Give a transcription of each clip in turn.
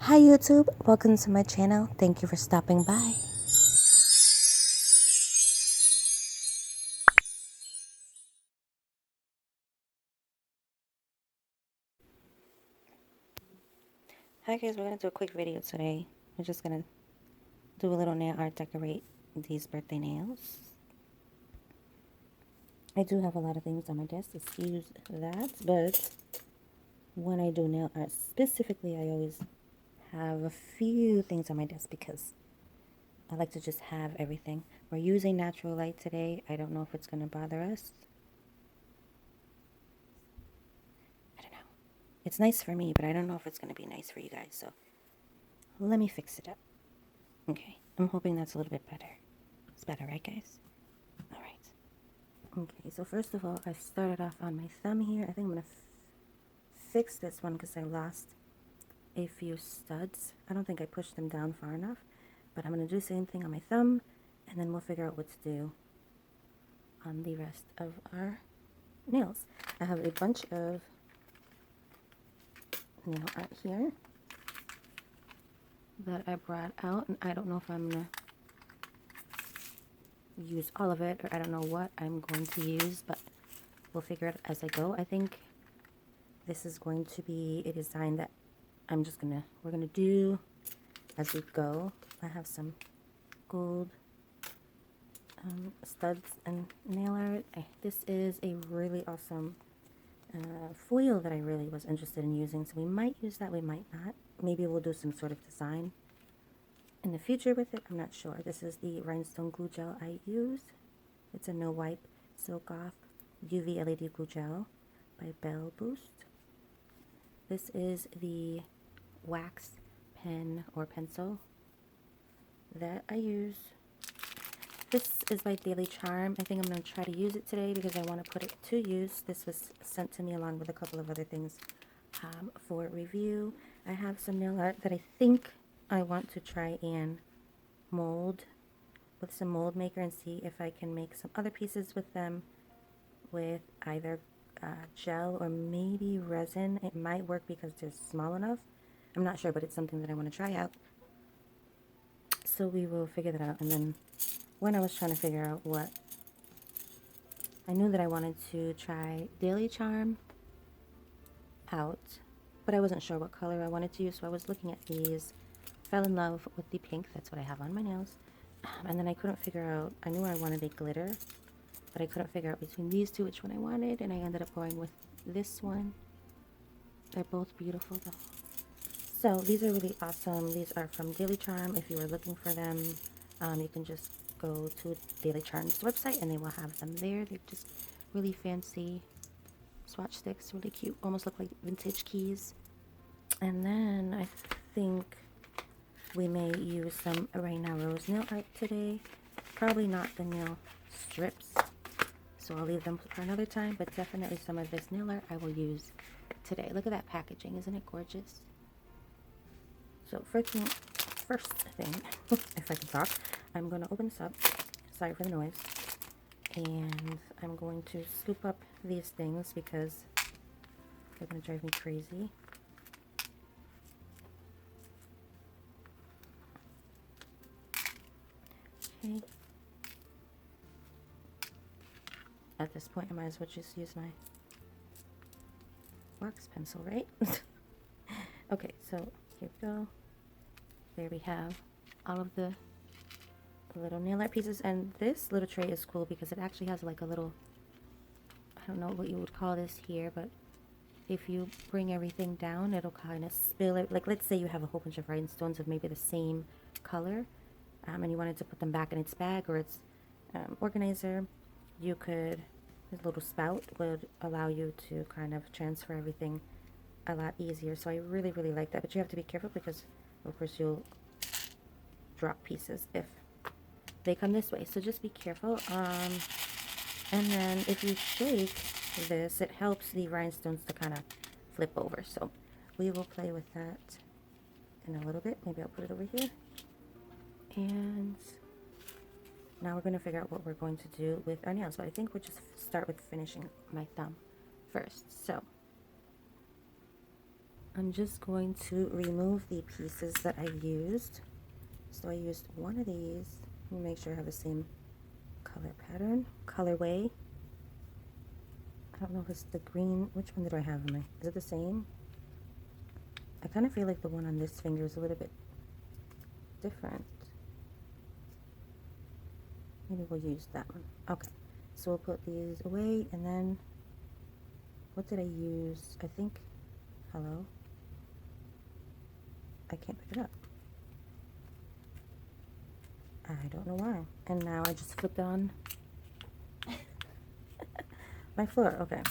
Hi YouTube, welcome to my channel. Thank you for stopping by. Hi guys, we're going to do a quick video today. We're just going to do a little nail art, decorate these birthday nails. I do have a lot of things on my desk, excuse that, but when I do nail art specifically, I always have a few things on my desk because I like to just have everything. We're using natural light today. I don't know if it's going to bother us. I don't know. It's nice for me, but I don't know if it's going to be nice for you guys, so let me fix it up. Okay, I'm hoping that's a little bit better. It's better, right guys? All right. Okay, so first of all, I started off on my thumb here. I think I'm going to fix this one because I lost a few studs. I don't think I pushed them down far enough, but I'm going to do the same thing on my thumb, and then we'll figure out what to do on the rest of our nails. I have a bunch of nail art here that I brought out, and I don't know if I'm going to use all of it, or I don't know what I'm going to use, but we'll figure it as I go. I think this is going to be a design that we're gonna do as we go. I have some gold studs and nail art. This is a really awesome foil that I really was interested in using, so we might use that, we might not. Maybe we'll do some sort of design in the future with it, I'm not sure. This is the Rhinestone Glue Gel I use. It's a no wipe silk off UV LED glue gel by Bell Boost. This is the wax pen or pencil that I use. This is by Daily Charm. I think I'm going to try to use it today because I want to put it to use. This was sent to me along with a couple of other things for review. I have some nail art that I think I want to try and mold with some mold maker and see if I can make some other pieces with them with either gel or maybe resin. It might work because they're small enough. I'm not sure, but it's something that I want to try out. So we will figure that out. And then when I was trying to figure out what, I knew that I wanted to try Daily Charm out, but I wasn't sure what color I wanted to use. So I was looking at these, fell in love with the pink. That's what I have on my nails. And then I couldn't figure out, I knew I wanted a glitter, but I couldn't figure out between these two which one I wanted, and I ended up going with this one. They're both beautiful though. So these are really awesome. These are from Daily Charm. If you are looking for them, you can just go to Daily Charm's website and they will have them there. They're just really fancy swatch sticks, really cute, almost look like vintage keys. And then I think we may use some Arena Rose nail art today. Probably not the nail strips, so I'll leave them for another time, but definitely some of this nail art I will use today. Look at that packaging, isn't it gorgeous? So first thing, if I can talk, I'm going to open this up, sorry for the noise, and I'm going to scoop up these things because they're going to drive me crazy. Okay. At this point, I might as well just use my wax pencil, right? Okay, so here we go. There we have all of the little nail art pieces, and this little tray is cool because it actually has like a little, I don't know what you would call this here, but if you bring everything down, it'll kind of spill it. Like, let's say you have a whole bunch of rhinestones of maybe the same color, and you wanted to put them back in its bag or its organizer, you could, this little spout would allow you to kind of transfer everything a lot easier. So I really, really like that, but you have to be careful because of course you'll drop pieces if they come this way, so just be careful. And then if you shake this, it helps the rhinestones to kind of flip over. So we will play with that in a little bit. Maybe I'll put it over here. And now we're going to figure out what we're going to do with our nails, but I think we'll just start with finishing my thumb first. So I'm just going to remove the pieces that I used. So I used one of these. Let me make sure I have the same color pattern, colorway. I don't know if it's the green. Which one did I have in my? Is it the same? I kind of feel like the one on this finger is a little bit different. Maybe we'll use that one. Okay, so we'll put these away, and then what did I use? I think, hello? I can't pick it up. I don't know why. And now I just flipped on my floor. Okay,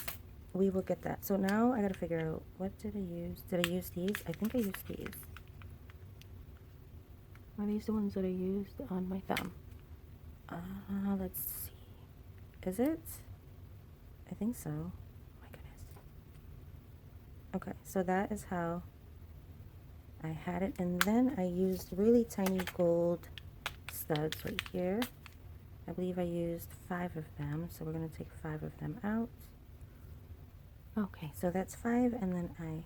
we will get that. So now I gotta figure out, what did I use? Did I use these? I think I used these. Are these the ones that I used on my thumb? Let's see. Is it? I think so. Oh my goodness. Okay, so that is how I had it. And then I used really tiny gold studs right here. I believe I used 5 of them, so we're going to take 5 of them out. Okay, so that's 5, and then I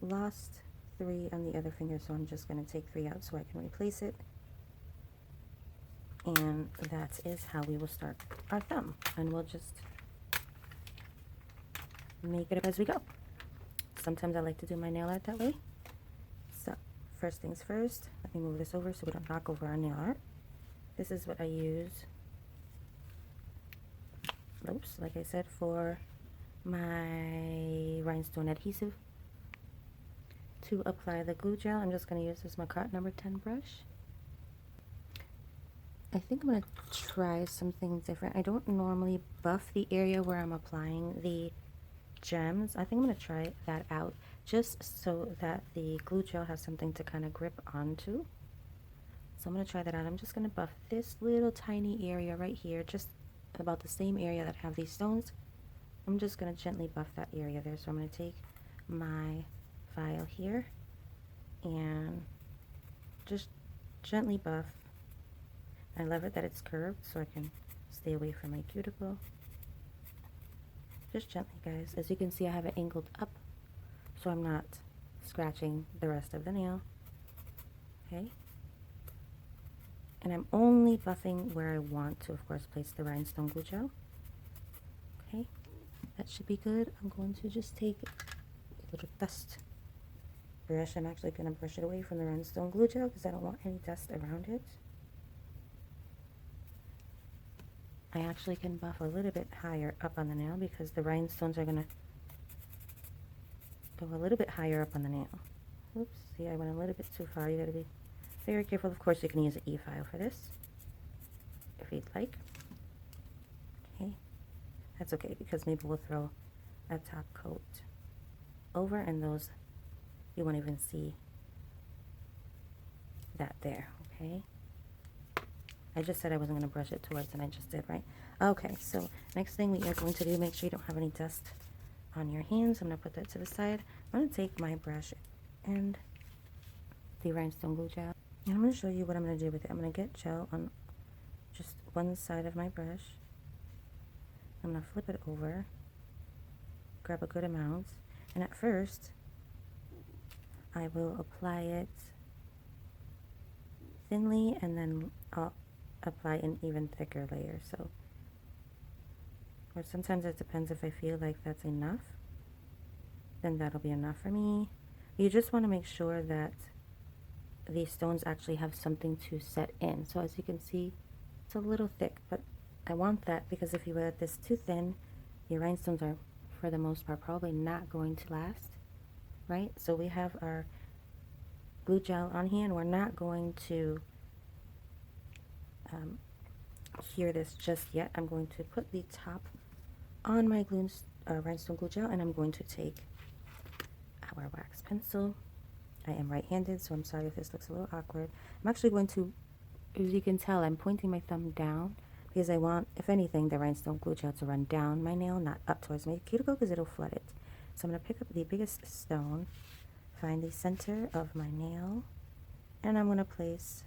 lost 3 on the other finger, so I'm just going to take 3 out so I can replace it. And that is how we will start our thumb, and we'll just make it up as we go. Sometimes I like to do my nail art that way. So first things first, let me move this over so we don't knock over our nail art. This is what I use, oops, like I said, for my Rhinestone Adhesive. To apply the glue gel, I'm just going to use this Macart number 10 brush. I think I'm going to try something different. I don't normally buff the area where I'm applying the gems. I think I'm going to try that out just so that the glue gel has something to kind of grip onto. So I'm going to try that out. I'm just going to buff this little tiny area right here, just about the same area that have these stones. I'm just going to gently buff that area there. So I'm going to take my file here and just gently buff. I love it that it's curved so I can stay away from my cuticle. Just gently, guys. As you can see, I have it angled up so I'm not scratching the rest of the nail. Okay. And I'm only buffing where I want to, of course, place the Rhinestone Glue Gel. Okay, that should be good. I'm going to just take a little dust brush. I'm actually going to brush it away from the Rhinestone Glue Gel because I don't want any dust around it. I actually can buff a little bit higher up on the nail because the rhinestones are going to go a little bit higher up on the nail. Oops, see, I went a little bit too far. You got to be very careful. Of course, you can use an e-file for this if you'd like. Okay, that's okay because maybe we'll throw a top coat over, and those you won't even see that there. Okay, I just said I wasn't going to brush it towards, and I just did, right? Okay, so next thing we are going to do, make sure you don't have any dust on your hands. I'm going to put that to the side. I'm going to take my brush and the Rhinestone Glue Gel. And I'm going to show you what I'm going to do with it. I'm going to get gel on just one side of my brush. I'm going to flip it over, grab a good amount, and at first I will apply it thinly, and then I'll apply an even thicker layer. So, or sometimes it depends. If I feel like that's enough, then that'll be enough for me. You just want to make sure that these stones actually have something to set in. So as you can see, it's a little thick, but I want that because if you add this too thin, your rhinestones are, for the most part, probably not going to last, right? So we have our glue gel on here, and we're not going to hear this just yet. I'm going to put the top on my Rhinestone Glue Gel, and I'm going to take our wax pencil. I am right-handed, so I'm sorry if this looks a little awkward. I'm actually going to, as you can tell, I'm pointing my thumb down because I want, if anything, the Rhinestone Glue Gel to run down my nail, not up towards my cuticle, because it'll flood it. So I'm going to pick up the biggest stone, find the center of my nail, and I'm going to place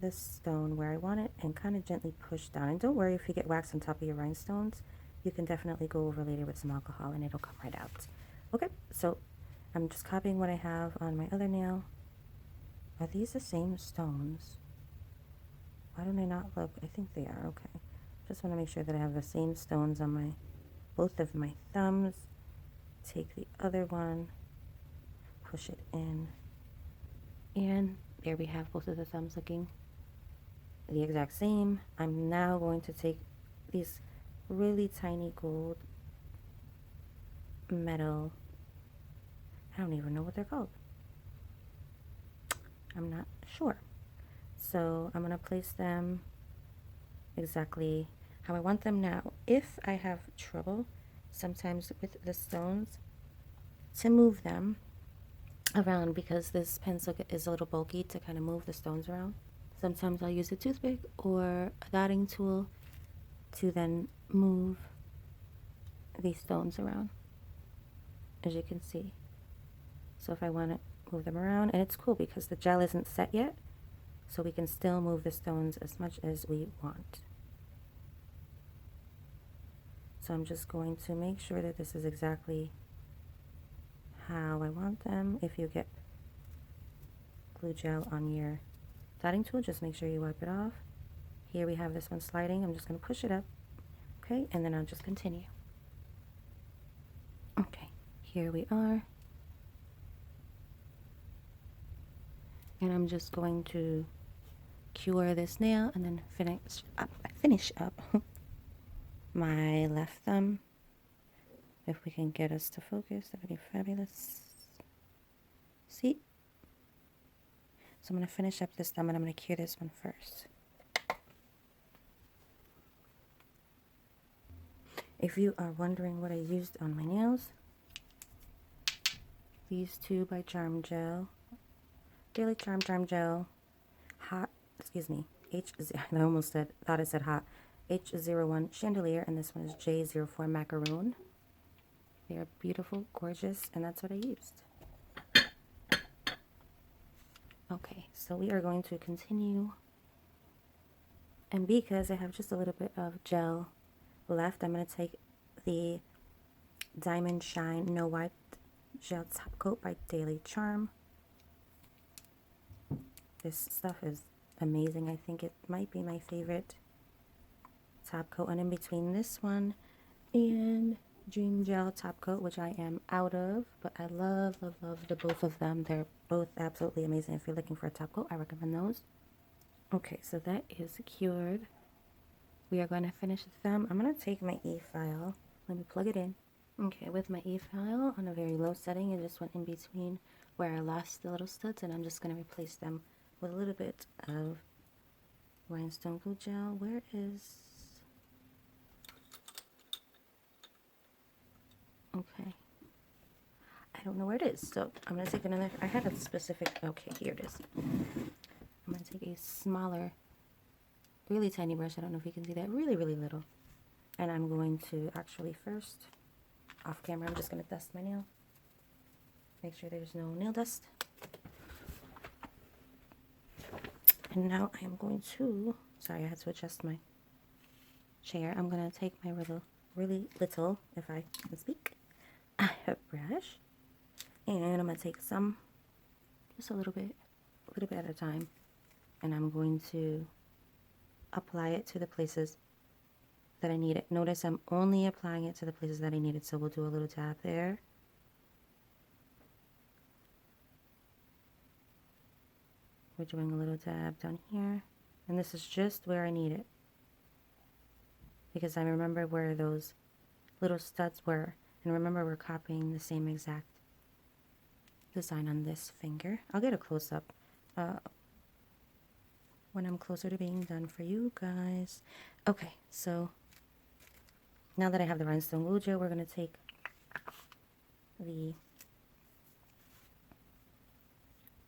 this stone where I want it and kind of gently push down. And don't worry if you get wax on top of your rhinestones. You can definitely go over later with some alcohol and it'll come right out. Okay, so I'm just copying what I have on my other nail. Are these the same stones? Why don't I not look? I think they are. Okay. Just want to make sure that I have the same stones on my both of my thumbs. Take the other one, push it in, and there we have both of the thumbs looking the exact same. I'm now going to take these really tiny gold metal, I don't even know what they're called. I'm not sure. So I'm going to place them exactly how I want them now. If I have trouble sometimes with the stones, to move them around, because this pencil is a little bulky to kind of move the stones around, sometimes I'll use a toothpick or a dotting tool to then move these stones around, as you can see. So if I want to move them around, and it's cool because the gel isn't set yet, so we can still move the stones as much as we want. So I'm just going to make sure that this is exactly how I want them. If you get glue gel on your dotting tool, just make sure you wipe it off. Here we have this one sliding. I'm just going to push it up. Okay, and then I'll just continue. Okay, here we are. And I'm just going to cure this nail and then finish up my left thumb. If we can get us to focus, that would be fabulous. See? So I'm going to finish up this thumb and I'm going to cure this one first. If you are wondering what I used on my nails, these two by Charm Gel, Daily Charm Gel, hot, excuse me, I almost thought it said hot, H01 Chandelier, and this one is J04 Macaroon. They are beautiful, gorgeous, and that's what I used. Okay, so we are going to continue, and because I have just a little bit of gel left, I'm going to take the Diamond Shine No Wipe Gel Top Coat by Daily Charm. This stuff is amazing. I think it might be my favorite top coat, and in between this one and Dream Gel Top Coat, which I am out of, but I love the both of them. They're both absolutely amazing. If you're looking for a top coat, I recommend those. Okay, so that is cured. We are going to finish the thumb. I'm going to take my e-file. Let me plug it in. Okay, with my e-file on a very low setting, I just went in between where I lost the little studs, and I'm just going to replace them with a little bit of Rhinestone Glue Gel. Where is... Okay. I don't know where it is, so I'm going to take another... I had a specific... Okay, here it is. I'm going to take a smaller, really tiny brush. I don't know if you can see that. Really, really little. And I'm going to actually first, off camera, I'm just going to dust my nail. Make sure there's no nail dust. And now I am going to... Sorry, I had to adjust my chair. I'm going to take my really little, if I can speak, brush. And I'm going to take some, just a little bit at a time. And I'm going to apply it to the places that I need it. Notice I'm only applying it to the places that I need it. So we'll do a little tap there. We're doing a little dab down here. And this is just where I need it, because I remember where those little studs were. And remember, we're copying the same exact design on this finger. I'll get a close-up when I'm closer to being done for you guys. Okay, so now that I have the Rhinestone Glue Gel, we're going to take the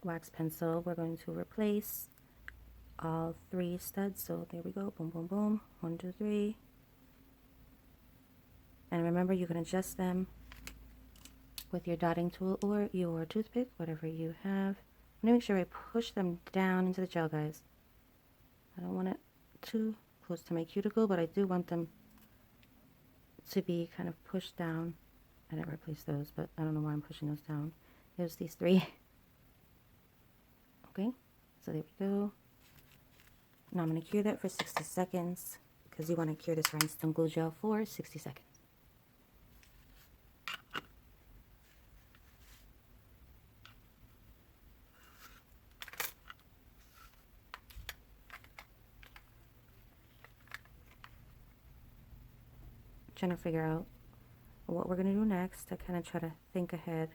wax pencil. We're going to replace all 3 studs. So there we go. Boom, boom, boom. 1, 2, 3. And remember, you can adjust them with your dotting tool or your toothpick, whatever you have. I'm going to make sure I push them down into the gel, guys. I don't want it too close to my cuticle, but I do want them to be kind of pushed down I didn't replace those, but I don't know why I'm pushing those down. There's these three. Okay, so there we go. Now I'm going to cure that for 60 seconds because you want to cure this Rhinestone Glue Gel for 60 seconds. Trying to figure out what we're going to do next. I kind of try to think ahead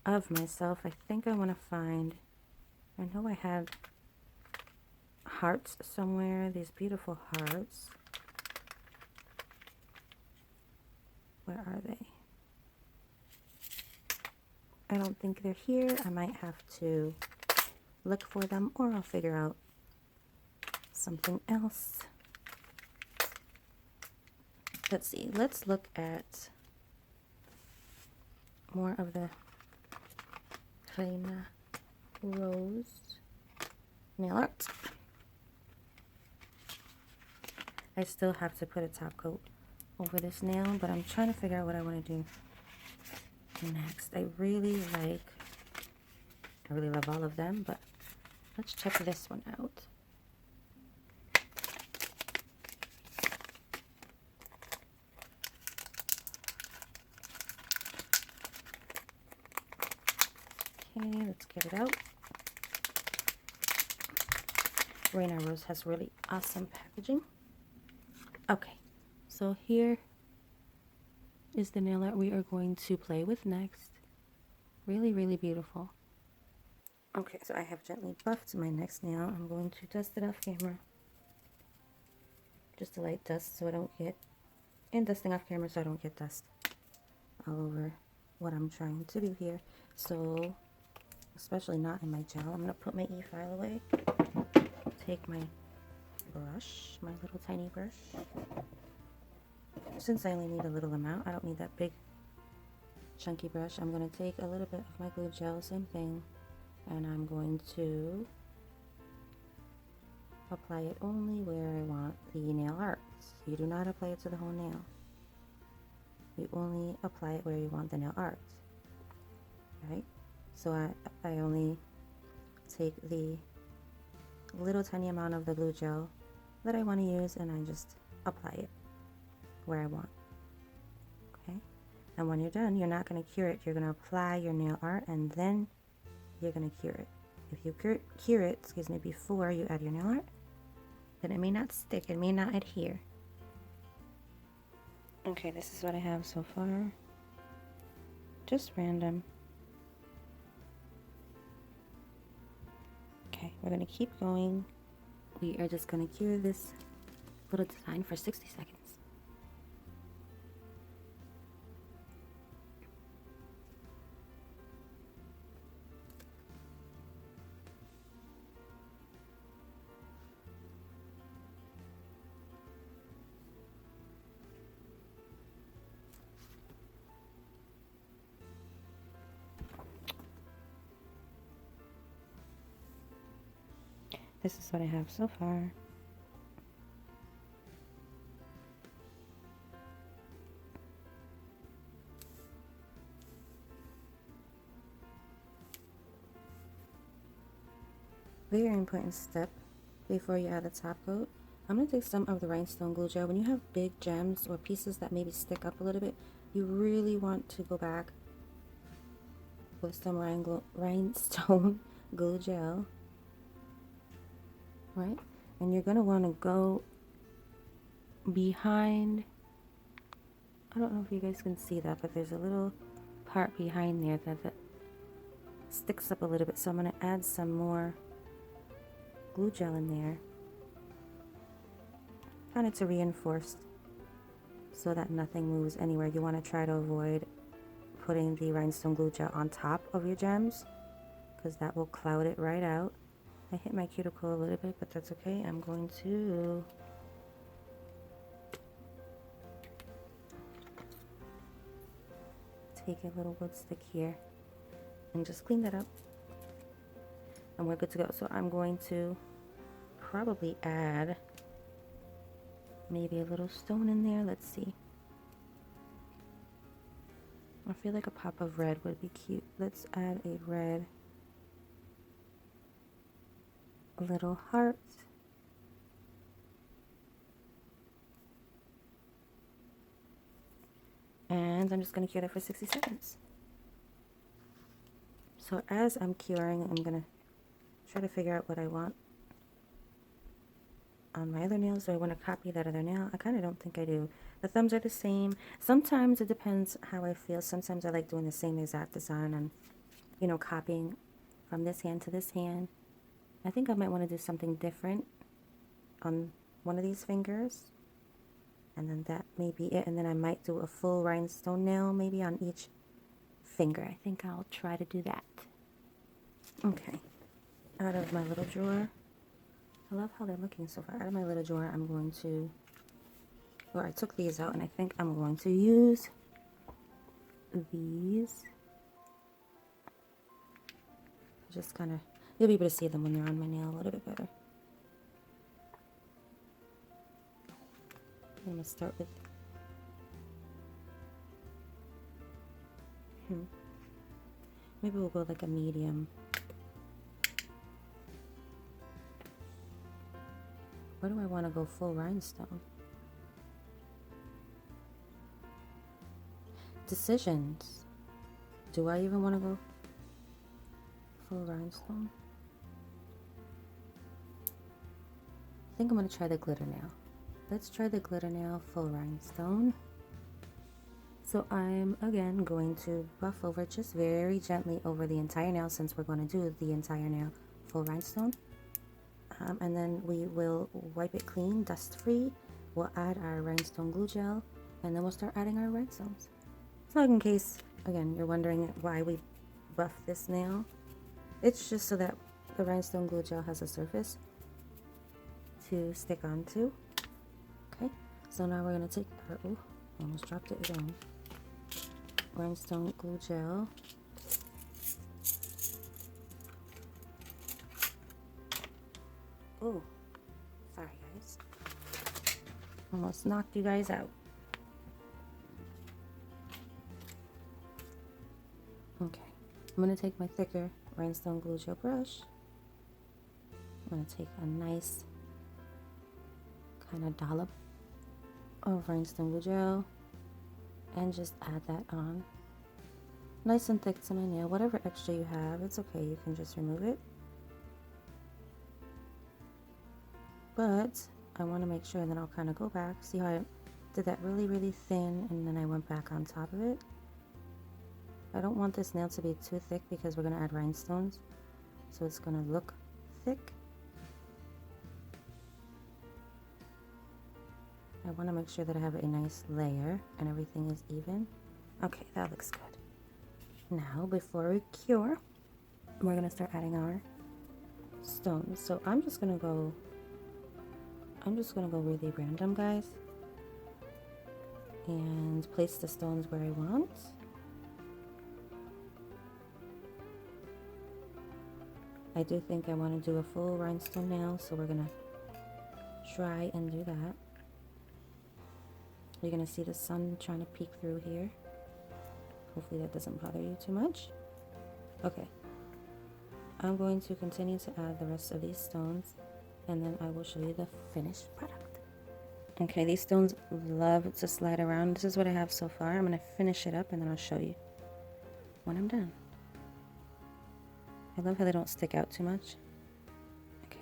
of myself. I think I want to find, I know I had hearts somewhere, these beautiful hearts. Where are they? I don't think they're here. I might have to look for them, or I'll figure out something else. Let's see. Let's look at more of the plain rose nail art. I still have to put a top coat over this nail, but I'm trying to figure out what I want to do next. I really love all of them, but let's check this one out. Okay, let's get it out. Raina Rose has really awesome packaging. Okay, so here is the nail art we are going to play with next. Really, really beautiful. Okay, so I have gently buffed my next nail. I'm going to dust it off camera. Just a light dust so I don't get, and dusting off camera so I don't get dust all over what I'm trying to do here. So, especially not in my gel. I'm going to put my e-file away. Take my brush, my little tiny brush. Since I only need a little amount, I don't need that big chunky brush. I'm going to take a little bit of my glue gel, same thing, and I'm going to apply it only where I want the nail art. You do not apply it to the whole nail. You only apply it where you want the nail art. Right? So I only take the little tiny amount of the glue gel that I want to use, and I just apply it where I want. Okay? And when you're done, you're not going to cure it. You're going to apply your nail art, and then you're going to cure it. If you cure it, excuse me, before you add your nail art, then it may not stick. It may not adhere. Okay, this is what I have so far. Just random. Okay, we're going to keep going. We are just going to cure this little design for 60 seconds. This is what I have so far. Very important step before you add the top coat. I'm going to take some of the Rhinestone Glue Gel. When you have big gems or pieces that maybe stick up a little bit, you really want to go back with some Rhinestone Glue Gel. Right? And you're going to want to go behind, I don't know if you guys can see that, but there's a little part behind there that sticks up a little bit. So I'm going to add some more glue gel in there, kind of to reinforce so that nothing moves anywhere. You want to try to avoid putting the Rhinestone Glue Gel on top of your gems because that will cloud it right out. I hit my cuticle a little bit, but that's okay. I'm going to take a little wood stick here and just clean that up. And we're good to go. So I'm going to probably add maybe a little stone in there. Let's see. I feel like a pop of red would be cute. Let's add a red little heart. And I'm just going to cure that for 60 seconds. So as I'm curing, I'm going to try to figure out what I want on my other nails. Do I want to copy that other nail? I kind of don't think I do. The thumbs are the same. Sometimes it depends how I feel. Sometimes I like doing the same exact design and, you know, copying from this hand to this hand. I think I might want to do something different on one of these fingers. And then that may be it. And then I might do a full rhinestone nail maybe on each finger. I think I'll try to do that. Okay. Out of my little drawer. I love how they're looking so far. Out of my little drawer, I'm going to, or I took these out, and I think I'm going to use these. Just kind of, you'll be able to see them when they're on my nail a little bit better. I'm going to start with, maybe we'll go like a medium. Or do I want to go full rhinestone? Decisions. Do I even want to go full rhinestone? I think I'm going to try the glitter nail. Let's try the glitter nail full rhinestone. So I'm again going to buff over just very gently over the entire nail, since we're going to do the entire nail full rhinestone. And then we will wipe it clean, dust free. We'll add our rhinestone glue gel, and then we'll start adding our rhinestones. So in case, again, you're wondering why we buff this nail, it's just so that the rhinestone glue gel has a surface to stick onto. Okay, so now we're going to take our, oh, almost dropped it again, rhinestone glue gel. Oh, sorry guys. Almost knocked you guys out. Okay, I'm going to take my thicker rhinestone glue gel brush. I'm going to take a nice kind of dollop of rhinestone glue gel and just add that on. Nice and thick to my nail. Whatever extra you have, it's okay. You can just remove it. But I want to make sure that I'll kind of go back. See how I did that really, really thin, and then I went back on top of it? I don't want this nail to be too thick because we're going to add rhinestones. So it's going to look thick. I want to make sure that I have a nice layer and everything is even. Okay, that looks good. Now, before we cure, we're going to start adding our stones. So I'm just going to go really random, guys, and place the stones where I want. I do think I want to do a full rhinestone nail, so we're going to try and do that. You're going to see the sun trying to peek through here. Hopefully that doesn't bother you too much. Okay. I'm going to continue to add the rest of these stones, and then I will show you the finished product. Okay, these stones love to slide around. This is what I have so far. I'm going to finish it up, and then I'll show you when I'm done. I love how they don't stick out too much. Okay.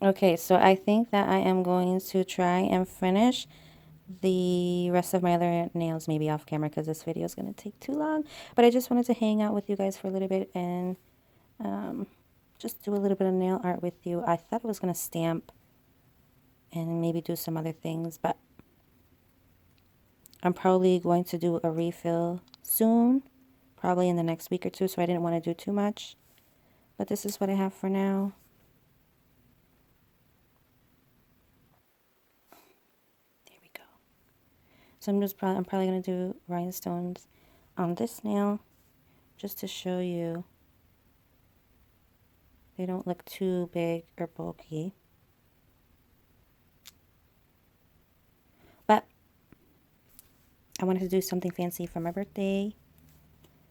Okay, so I think that I am going to try and finish the rest of my other nails maybe off camera because this video is going to take too long. But I just wanted to hang out with you guys for a little bit and just do a little bit of nail art with you. I thought I was going to stamp and maybe do some other things, but I'm probably going to do a refill soon, probably in the next week or two, so I didn't want to do too much. But this is what I have for now. There we go. So I'm probably going to do rhinestones on this nail just to show you They don't look too big or bulky. But I wanted to do something fancy for my birthday.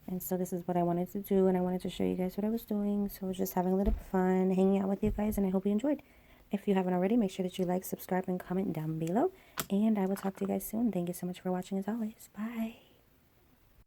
And so this is what I wanted to do, and I wanted to show you guys what I was doing. So I was just having a little fun, hanging out with you guys, and I hope you enjoyed. If you haven't already, make sure that you like, subscribe, and comment down below. And I will talk to you guys soon. Thank you so much for watching as always. Bye.